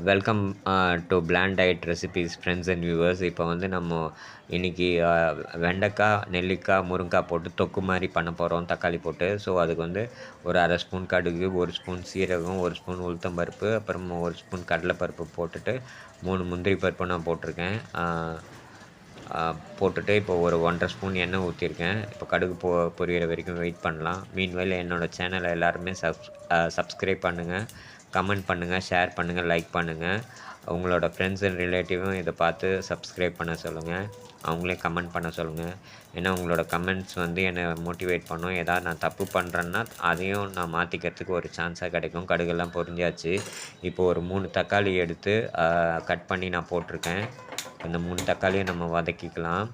Welcome to plant diet recipes friends and viewers. இப்போ வந்து நம்ம இன்றைக்கி வெண்டைக்காய், நெல்லிக்காய், முருங்காய் போட்டு தொக்கு மாதிரி பண்ண போகிறோம், தக்காளி போட்டு. ஸோ அதுக்கு வந்து ஒரு அரை ஸ்பூன் கடுகு, ஒரு ஸ்பூன் சீரகம், ஒரு ஸ்பூன் உளுத்தம்பருப்பு, அப்புறம் ஒரு ஸ்பூன் கடலைப்பருப்பு போட்டுட்டு 3 முந்திரி பருப்பு நான் போட்டிருக்கேன். போட்டுட்டு இப்போ ஒரு 1.5 ஸ்பூன் எண்ணெய் ஊற்றிருக்கேன். இப்போ கடுகு பொரியிற வரைக்கும் வெயிட் பண்ணலாம். மீன்வேல் என்னோடய சேனலை எல்லாருமே சப்ஸ்கிரைப் பண்ணுங்கள், கமெண்ட் பண்ணுங்கள், ஷேர் பண்ணுங்கள், லைக் பண்ணுங்கள். உங்களோட ஃப்ரெண்ட்ஸ் அண்ட் ரிலேட்டிவும் இதை பார்த்து சப்ஸ்கிரைப் பண்ண சொல்லுங்கள். அவங்களே கமெண்ட் பண்ண சொல்லுங்கள். ஏன்னா உங்களோட கமெண்ட்ஸ் வந்து என்னை மோட்டிவேட் பண்ணும். ஏதாவது நான் தப்பு பண்ணுறேன்னா அதையும் நான் மாற்றிக்கிறதுக்கு ஒரு சான்ஸாக கிடைக்கும். கடுகெல்லாம் பொரிஞ்சாச்சு. இப்போது ஒரு 3 தக்காளி எடுத்து கட் பண்ணி நான் போட்டிருக்கேன். இந்த 3 தக்காளியை நம்ம வதக்கிக்கலாம்.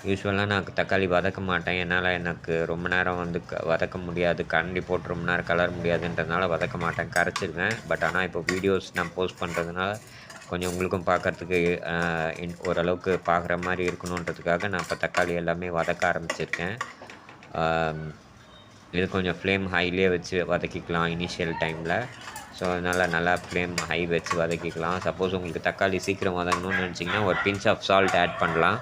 யூஸ்வலாக நான் தக்காளி வதக்க மாட்டேன். என்னால் எனக்கு ரொம்ப நேரம் வந்து வதக்க முடியாது. கரண்டி போட்டு ரொம்ப நேரம் கலர முடியாதுன்றதுனால வதக்க மாட்டேன், கரைச்சிருவேன். பட் ஆனால் இப்போ வீடியோஸ் நான் போஸ்ட் பண்ணுறதுனால கொஞ்சம் உங்களுக்கும் பார்க்குறதுக்கு ஓரளவுக்கு பார்க்குற மாதிரி இருக்கணுன்றதுக்காக நான் இப்போ தக்காளி எல்லாமே வதக்க ஆரம்பிச்சிருக்கேன். இது கொஞ்சம் ஃப்ளேம் ஹைலே வச்சு வதக்கிக்கலாம் இனிஷியல் டைமில். ஸோ அதனால் நல்லா ஃப்ளேம் ஹை வச்சு வதக்கிக்கலாம். சப்போஸ் உங்களுக்கு தக்காளி சீக்கிரம் வதங்கணும்னு நினச்சிங்கன்னா ஒரு பிஞ்ச் ஆஃப் சால்ட் ஆட் பண்ணலாம்.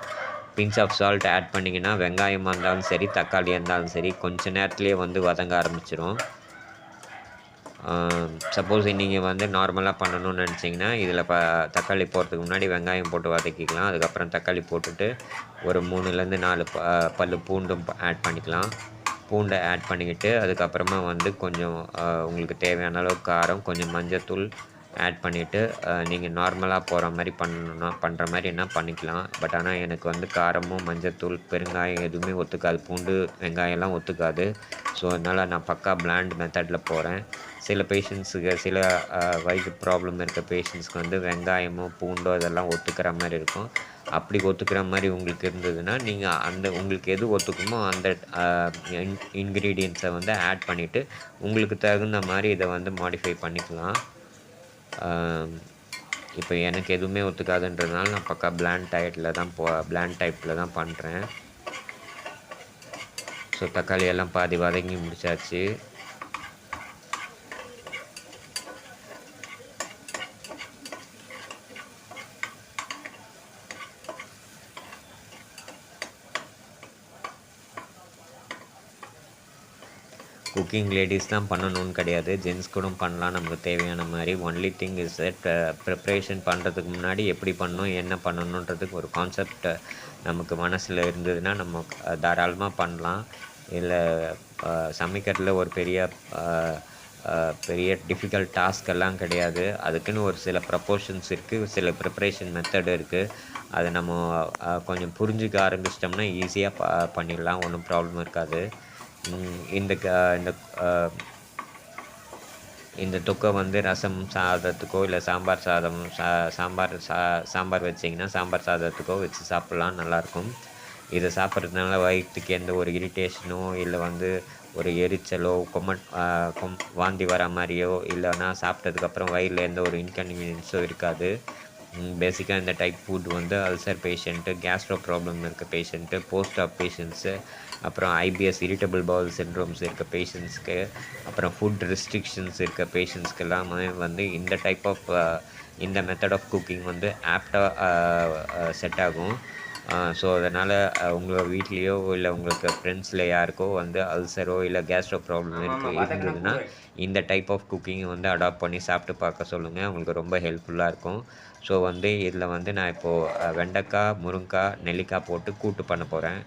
பிஞ்ச் ஆஃப் சால்ட் ஆட் பண்ணிங்கன்னா வெங்காயமாக இருந்தாலும் சரி, தக்காளியாக இருந்தாலும் சரி, கொஞ்சம் நேரத்துலேயே வந்து வதங்க ஆரம்பிச்சிடும். சப்போஸ் நீங்கள் வந்து நார்மலாக பண்ணணும்னு நினச்சிங்கன்னா இதில் தக்காளி போடுறதுக்கு முன்னாடி வெங்காயம் போட்டு வதக்கிக்கலாம். அதுக்கப்புறம் தக்காளி போட்டுட்டு ஒரு 3லேருந்து 4 பல் பூண்டும் ஆட் பண்ணிக்கலாம். பூண்டை ஆட் பண்ணிக்கிட்டு அதுக்கப்புறமா வந்து கொஞ்சம் உங்களுக்கு தேவையான அளவு காரம், கொஞ்சம் மஞ்சத்தூள் ஆட் பண்ணிவிட்டு நீங்கள் நார்மலாக போகிற மாதிரி பண்ணுற மாதிரி என்ன பண்ணிக்கலாம். பட் ஆனால் எனக்கு வந்து காரமும், மஞ்சத்தூள், பெருங்காயம் எதுவுமே ஒத்துக்காது. பூண்டு, வெங்காயம்லாம் ஒத்துக்காது. ஸோ அதனால் நான் பக்கா பிளாண்ட் மெத்தடில் போகிறேன். சில பேஷண்ட்ஸுக்கு சில வயிறு ப்ராப்ளம் இருக்க பேஷண்ட்ஸ்க்கு வந்து வெங்காயமோ பூண்டோ இதெல்லாம் ஒத்துக்கிற மாதிரி இருக்கும். அப்படி ஒத்துக்கிற மாதிரி உங்களுக்கு இருந்ததுன்னா நீங்கள் உங்களுக்கு எது ஒத்துக்குமோ அந்த இன்க்ரீடியன்ஸை வந்து ஆட் பண்ணிவிட்டு உங்களுக்கு தகுந்த மாதிரி இதை வந்து மாடிஃபை பண்ணிக்கலாம். இப்போ எனக்கு எதுவுமே ஒத்துக்காதுன்றதுனால நான் பக்கா பிளாண்ட் டைப்பில் தான் பண்ணுறேன். ஸோ தக்காளி எல்லாம் பாதி வதங்கி முடிச்சாச்சு. குக்கிங் லேடிஸ் தான் பண்ணணும்னு கிடையாது, ஜென்ஸ் கூட பண்ணலாம் நமக்கு தேவையான மாதிரி. Only thing is that preparation பண்ணுறதுக்கு முன்னாடி எப்படி பண்ணணும், என்ன பண்ணணுன்றதுக்கு ஒரு கான்செப்ட் நமக்கு மனசில் இருந்ததுன்னா நம்ம தாராளமாக பண்ணலாம். இல்லை சமைக்கிறதுல ஒரு பெரிய டிஃபிகல்ட் டாஸ்கெல்லாம் கிடையாது. அதுக்குன்னு ஒரு சில ப்ரப்போர்ஷன்ஸ் இருக்குது, சில ப்ரிப்ரேஷன் மெத்தடு இருக்குது. அதை நம்ம கொஞ்சம் புரிஞ்சுக்க ஆரம்பிச்சிட்டோம்னா ஈஸியாக பண்ணிடலாம், ஒன்றும் ப்ராப்ளம் இருக்காது. இந்த தொக்கை வந்து ரசம் சாதத்துக்கோ இல்லை சாம்பார் வச்சிங்கன்னா சாம்பார் சாதத்துக்கோ வச்சு சாப்பிட்லாம், நல்லாயிருக்கும். இதை சாப்பிட்றதுனால வயிற்றுக்கு எந்த ஒரு இரிட்டேஷனோ இல்லை வந்து ஒரு எரிச்சலோ வாந்தி வர மாதிரியோ இல்லைன்னா சாப்பிட்டதுக்கப்புறம் வயிறில் எந்த ஒரு இன்கன்வீனியன்ஸோ இருக்காது. பேசிக்காக இந்த டைப் ஃபுட் வந்து அல்சர் பேஷண்ட்டு, கேஸ்ட்ரோ ப்ராப்ளம் இருக்க பேஷண்ட்டு, போஸ்ட் ஆப் பேஷண்ட்ஸு, அப்புறம் ஐபிஎஸ் இரிட்டபிள் பவுல் சிண்ட்ரோம்ஸ் இருக்க பேஷண்ட்ஸ்க்கு, அப்புறம் ஃபுட் ரெஸ்ட்ரிக்ஷன்ஸ் இருக்க பேஷண்ட்ஸ்க்கு எல்லாமே வந்து இந்த மெத்தட் ஆஃப் குக்கிங் வந்து ஆப்டாக செட் ஆகும். ஸோ அதனால் உங்கள் வீட்லேயோ இல்லை உங்களுக்கு ஃப்ரெண்ட்ஸில் யாருக்கோ வந்து அல்சரோ இல்லை கேஸ்ட்ரோ ப்ராப்ளம் இருந்ததுன்னா இந்த டைப் ஆஃப் குக்கிங்கை வந்து அடாப்ட் பண்ணி சாப்பிட்டு பார்க்க சொல்லுங்கள். உங்களுக்கு ரொம்ப ஹெல்ப்ஃபுல்லாக இருக்கும். ஸோ வந்து இதில் வந்து நான் இப்போது வெண்டைக்காய், முருங்காய், நெல்லிக்காய் போட்டு கூட்டு பண்ண போகிறேன்.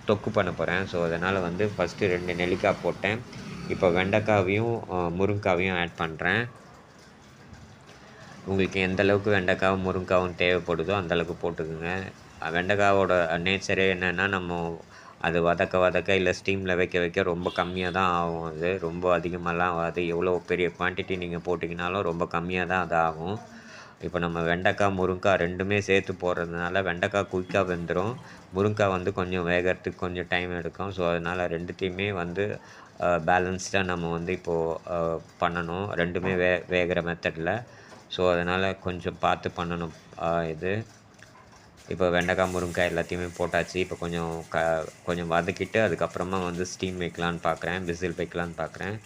தொக்கு பண்ண போகிறேன். ஸோ அதனால் வந்து ஃபஸ்ட்டு 2 நெல்லிக்காய் போட்டேன். இப்போ வெண்டைக்காவையும் முருங்காவையும் ஆட் பண்ணுறேன். உங்களுக்கு எந்த அளவுக்கு வெண்டைக்காவும் முருங்காவும் தேவைப்படுதோ அந்தளவுக்கு போட்டுக்குங்க. வெண்டைக்காவோட நேச்சரே என்னென்னா நம்ம அது வதக்க இல்லை ஸ்டீமில் வைக்க ரொம்ப கம்மியாக தான் ஆகும். அது ரொம்ப அதிகமாகலாம் ஆகாது. எவ்வளோ பெரிய குவான்டிட்டி நீங்கள் போட்டிங்கனாலும் ரொம்ப கம்மியாக தான் அது ஆகும். இப்போ நம்ம வெண்டைக்காய், முருங்காய் 2மே சேர்த்து போடுறதுனால வெண்டைக்காய் குயிக்காக வெந்துடும். முருங்காய் வந்து கொஞ்சம் வேகிறதுக்கு கொஞ்சம் டைம் எடுக்கும். ஸோ அதனால் 2த்தையுமே வந்து பேலன்ஸ்டாக நம்ம வந்து இப்போது பண்ணணும், 2மே வேகிற மெத்தடில். ஸோ அதனால் கொஞ்சம் பார்த்து பண்ணணும் இது. இப்போ வெண்டைக்காய் முருங்கைக்காய் எல்லாத்தையுமே போட்டாச்சு. இப்போ கொஞ்சம் வதக்கிட்டு அதுக்கப்புறமா வந்து ஸ்டீம் வைக்கலான்னு பார்க்குறேன், விசில் வைக்கலான்னு பார்க்குறேன்.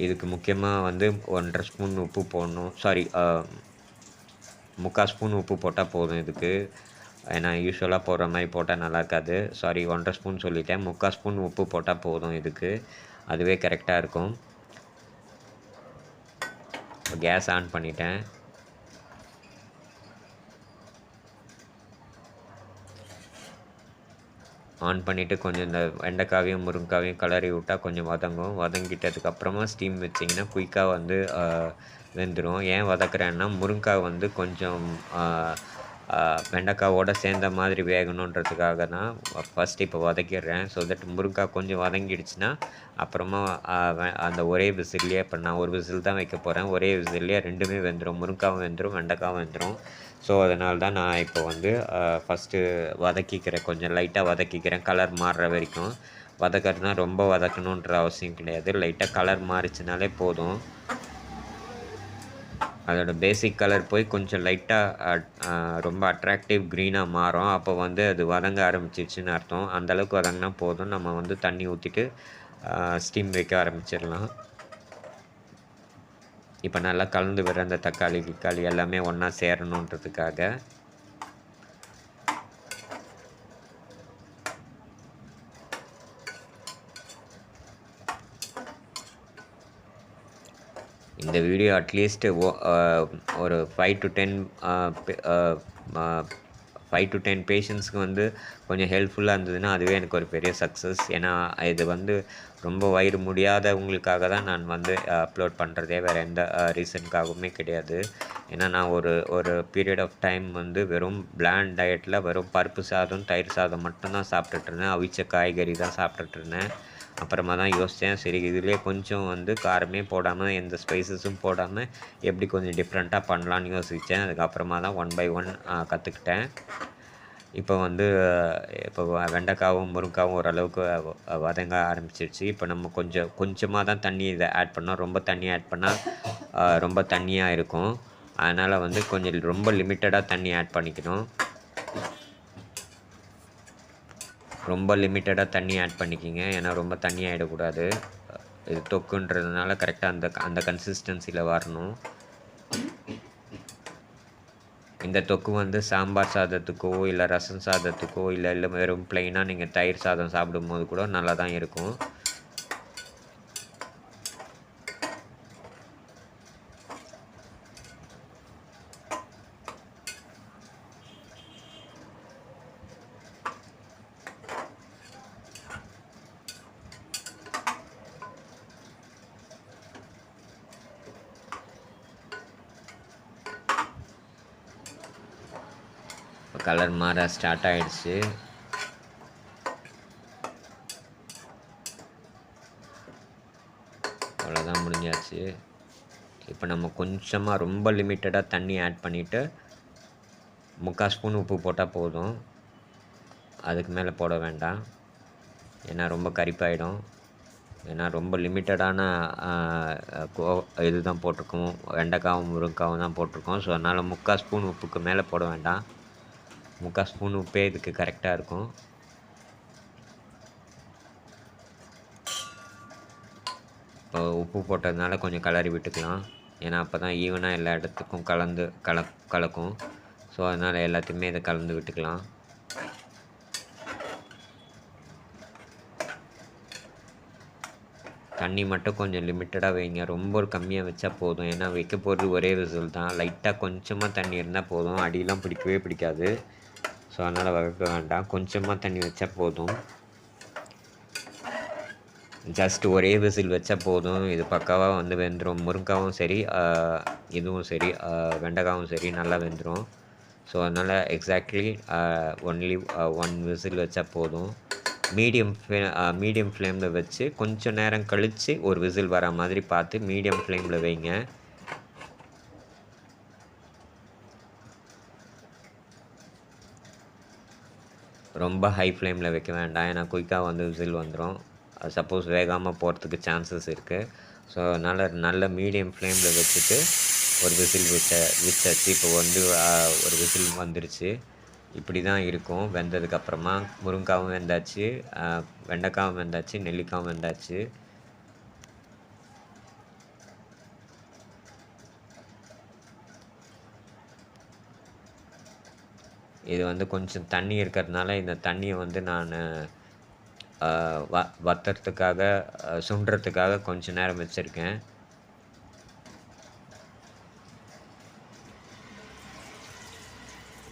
இதுக்கு முக்கியமாக வந்து 1½ ஸ்பூன் உப்பு போடணும். சாரி, 3/4 ஸ்பூன் உப்பு போட்டால் போதும் இதுக்கு. ஏன்னா யூஸ்வலாக போடுற மாதிரி போட்டால் நல்லா இருக்காது. சாரி, 1½ ஸ்பூன் சொல்லிட்டேன். 3/4 ஸ்பூன் உப்பு போட்டால் போதும் இதுக்கு. அதுவே கரெக்டாக இருக்கும். இப்போ கேஸ் ஆன் பண்ணிட்டேன். ஆன் பண்ணிவிட்டு கொஞ்சம் இந்த வெண்டைக்காவையும் முருங்கைக்காவையும் கிளறி விட்டால் கொஞ்சம் வதங்கும். வதங்கிட்டதுக்கப்புறமா ஸ்டீம் வச்சிங்கன்னா குயிக்காக வந்து வெந்துடும். ஏன் வதக்குறேன்னா முருங்கைக்காய் வந்து கொஞ்சம் வெண்டைக்காவோட சேர்ந்த மாதிரி வேகணுன்றதுக்காக தான் ஃபஸ்ட்டு இப்போ வதக்கிடுறேன். ஸோ தட் முருங்கைக்காய் கொஞ்சம் வதங்கிடுச்சுன்னா அப்புறமா அந்த ஒரே விசில்லையே, இப்போ நான் ஒரு விசில் தான் வைக்க போகிறேன், ஒரே விசில்லையே 2மே வெந்துடும். முருங்கைக்காவும் வெந்துடும், வெண்டைக்காவும் வெந்துடும். ஸோ அதனால தான் நான் இப்போ வந்து ஃபஸ்ட்டு வதக்கிக்கிறேன், கொஞ்சம் லைட்டாக வதக்கிக்கிறேன், கலர் மாறுற வரைக்கும். வதக்கிறதுனா ரொம்ப வதக்கணுன்ற அவசியம் கிடையாது, லைட்டாக கலர் மாறிச்சுனாலே போதும். அதோட பேசிக் கலர் போய் கொஞ்சம் லைட்டாக ரொம்ப அட்ராக்டிவ் க்ரீனாக மாறும். அப்போ வந்து அது வதங்க ஆரம்பிச்சிருச்சுன்னு அர்த்தம். அந்தளவுக்கு வதங்கினா போதும். நம்ம வந்து தண்ணி ஊற்றிட்டு ஸ்டீம் வைக்க ஆரம்பிச்சிடலாம். இப்போ நல்லா கலந்து வர அந்த தக்காளி எல்லாமே ஒன்றா சேரணுன்றதுக்காக இந்த வீடியோ அட்லீஸ்ட் ஒரு 5 to 10 பேஷண்ட்ஸ்க்கு வந்து கொஞ்சம் ஹெல்ப்ஃபுல்லாக இருந்ததுன்னா அதுவே எனக்கு ஒரு பெரிய சக்ஸஸ். ஏன்னா இது வந்து ரொம்ப வயிறு முடியாதவங்களுக்காக தான் நான் வந்து அப்லோட் பண்ணுறதே, வேறு எந்த ரீசனுக்காகவுமே கிடையாது. ஏன்னா நான் ஒரு பீரியட் ஆஃப் டைம் வந்து வெறும் பிளாண்ட் டயட்டில் வெறும் பருப்பு சாதம், தயிர் சாதம் மட்டும்தான் சாப்பிட்டுட்ருந்தேன். அவிச்ச காய்கறி தான் சாப்பிட்டுட்ருந்தேன். அப்புறமா தான் யோசித்தேன், சரி இதிலே கொஞ்சம் வந்து காரமே போடாமல், எந்த ஸ்பைசஸும் போடாமல் எப்படி கொஞ்சம் டிஃப்ரெண்ட்டாக பண்ணலான்னு யோசித்தேன். அதுக்கப்புறமா தான் 1 by 1 கற்றுக்கிட்டேன். இப்போ வந்து வெண்டைக்காவும் முருங்கைக்காவும் ஓரளவுக்கு வதங்க ஆரம்பிச்சிருச்சு. இப்போ நம்ம கொஞ்சமாக தான் தண்ணி இதை ஆட் பண்ணோம். ரொம்ப தண்ணி ஆட் பண்ணால் ரொம்ப தண்ணியாக இருக்கும். அதனால் வந்து கொஞ்சம் ரொம்ப லிமிட்டடாக தண்ணி ஆட் பண்ணிக்கணும். ரொம்ப லிமிட்டடாக தண்ணி ஆட் பண்ணிக்கிங்க, ஏன்னா ரொம்ப தண்ணி ஆகிடக்கூடாது. இது தொக்குன்றதுனால கரெக்டாக அந்த கன்சிஸ்டன்சியில் வரணும். இந்த தொக்கு வந்து சாம்பார் சாதத்துக்கோ இல்லை ரசம் சாதத்துக்கோ இல்லை வெறும் ப்ளைனாக நீங்கள் தயிர் சாதம் சாப்பிடும்போது கூட நல்லா தான் இருக்கும். கலர் மாற ஸ்டார்ட் ஆகிடுச்சு. அவ்வளோதான், முடிஞ்சாச்சு. இப்போ நம்ம கொஞ்சமாக ரொம்ப லிமிட்டடாக தண்ணி ஆட் பண்ணிவிட்டு 3/4 ஸ்பூன் உப்பு போட்டால் போதும். அதுக்கு மேலே போட வேண்டாம், ஏன்னா ரொம்ப கரிப்பாயிடும். ஏன்னா ரொம்ப லிமிட்டடான இது தான் போட்டிருக்கோம், வெண்டைக்காவும் முருங்கைக்காவும் தான் போட்டிருக்கோம். ஸோ அதனால் 3/4 ஸ்பூன் உப்புக்கு மேலே போட வேண்டாம். 3/4 ஸ்பூன் உப்பே இதுக்கு கரெக்டாக இருக்கும். இப்போ உப்பு போட்டதுனால கொஞ்சம் கிளறி விட்டுக்கலாம், ஏன்னா அப்போ தான் ஈவனாக எல்லா இடத்துக்கும் கலக்கும். ஸோ அதனால் எல்லாத்தையுமே இதை கலந்து விட்டுக்கலாம். தண்ணி மட்டும் கொஞ்சம் லிமிட்டடாக வைங்க, ரொம்ப கம்மியாக வச்சா போதும். ஏன்னா வைக்க போகிறது ஒரே விசில் தான். லைட்டாக கொஞ்சமாக தண்ணி இருந்தால் போதும், அடியெலாம் பிடிக்கவே பிடிக்காது. ஸோ அதனால் வதக்க வேண்டாம், கொஞ்சமாக தண்ணி வச்சா போதும். ஜஸ்ட் ஒரே விசில் வச்சா போதும், இது பக்காவாக வந்து வெந்துடும். முருங்கைக்காவும் சரி, இதுவும் சரி, வெண்டைக்காவும் சரி நல்லா வெந்துடும். ஸோ அதனால் எக்ஸாக்ட்லி ஒன்லி 1 விசில் வச்சா போதும். மீடியம் ஃப்ளேமில் வச்சு கொஞ்சம் நேரம் கழித்து ஒரு விசில் வர மாதிரி பார்த்து மீடியம் ஃப்ளேமில் வைங்க. ரொம்ப ஹை ஃப்ளேமில் வைக்க வேண்டாம், ஏன்னா குயிக்காக வந்து விசில் வந்துடும். சப்போஸ் வேகாமல் போகிறதுக்கு சான்சஸ் இருக்குது. ஸோ அதனால் நல்ல மீடியம் ஃப்ளேமில் வச்சுட்டு ஒரு விசில் வச்சாச்சு. இப்போ வந்து ஒரு விசில் வந்துருச்சு. இப்படி தான் இருக்கும் வெந்ததுக்கப்புறமா. முருங்காவும் வெந்தாச்சு, வெண்டைக்காவும் வெந்தாச்சு, நெல்லிக்காவும் வெந்தாச்சு. இது வந்து கொஞ்சம் தண்ணி இருக்கிறதுனால இந்த தண்ணியை வந்து நான் வத்துறதுக்காக, சுண்டுறதுக்காக கொஞ்ச நேரம் வச்சுருக்கேன்.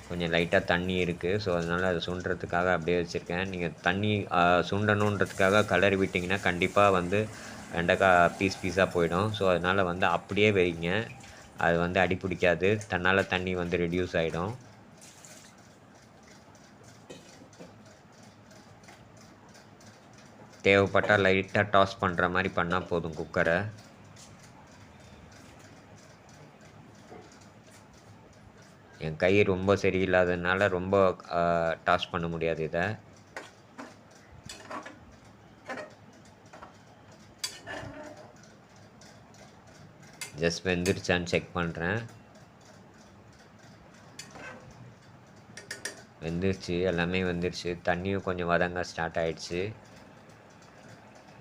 கொஞ்சம் லைட்டாக தண்ணி இருக்குது. ஸோ, அதனால் அதை சுண்டுறதுக்காக அப்படியே வச்சுருக்கேன். நீங்கள் தண்ணி சுண்டணுன்றதுக்காக கலரி விட்டிங்கன்னா கண்டிப்பாக வந்து வெண்டைக்காய் பீஸாக போயிடும். ஸோ, அதனால் வந்து அப்படியே வைங்க. அது வந்து அடி பிடிக்காது. தன்னால் தண்ணி வந்து ரெடியூஸ் ஆகிடும். தேவைப்பட்டால் லைட்டாக டாஸ் பண்ணுற மாதிரி பண்ணால் போதும் குக்கரை. என் கை ரொம்ப சரியில்லாததுனால ரொம்ப டாஸ் பண்ண முடியாது இதை. ஜஸ்ட் வெந்துருச்சான்னு செக் பண்ணுறேன். வெந்துருச்சு, எல்லாமே வெந்துருச்சு. தண்ணியும் கொஞ்சம் வதங்க ஸ்டார்ட் ஆகிடுச்சு.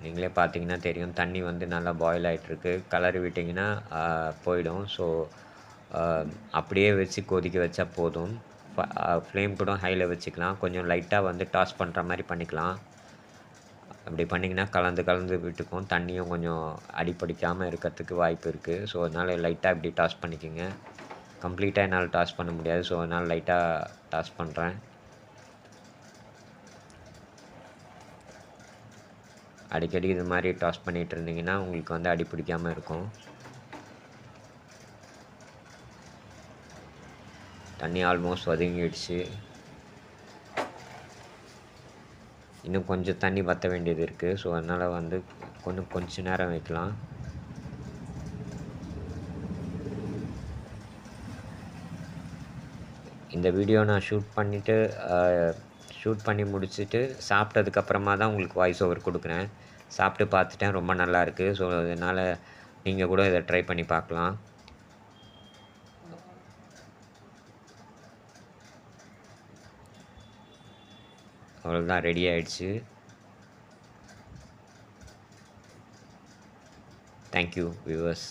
நீங்களே பார்த்தீங்கன்னா தெரியும், தண்ணி வந்து நல்லா பாயில் ஆகிட்டுருக்கு. கலரி விட்டிங்கன்னா போயிடும். ஸோ, அப்படியே வச்சு கொதிக்க வச்சா போதும். ஃப்ளேம் கூட ஹையில் வச்சுக்கலாம். கொஞ்சம் லைட்டாக வந்து டாஸ் பண்ணுற மாதிரி பண்ணிக்கலாம். அப்படி பண்ணிங்கன்னா கலந்து விட்டுக்கும். தண்ணியும் கொஞ்சம் அடிப்பிடிக்காமல் இருக்கிறதுக்கு வாய்ப்பு இருக்குது. ஸோ, அதனால் லைட்டாக இப்படி டாஸ் பண்ணிக்கோங்க. கம்ப்ளீட்டாக என்னால் டாஸ் பண்ண முடியாது. ஸோ, அதனால் லைட்டாக டாஸ் பண்ணுறேன். அடிக்கடி இது மாதிரி டாஸ் பண்ணிகிட்டு இருந்தீங்கன்னா உங்களுக்கு வந்து அடி பிடிக்காமல் இருக்கும். தண்ணி ஆல்மோஸ்ட் வதங்கிடுச்சு. இன்னும் கொஞ்சம் தண்ணி வற்ற வேண்டியது இருக்குது. ஸோ, அதனால் வந்து கொஞ்சம் நேரம் வைக்கலாம். இந்த வீடியோ நான் ஷூட் பண்ணி முடிச்சுட்டு சாப்பிட்டதுக்கப்புறமா தான் உங்களுக்கு வாய்ஸ் ஓவர் கொடுக்குறேன். சாப்பிட்டு பார்த்துட்டேன், ரொம்ப நல்லாயிருக்கு. ஸோ, அதனால் நீங்கள் கூட இதை ட்ரை பண்ணி பார்க்கலாம். அவ்வளோதான், ரெடி ஆகிடுச்சு. Thank you viewers.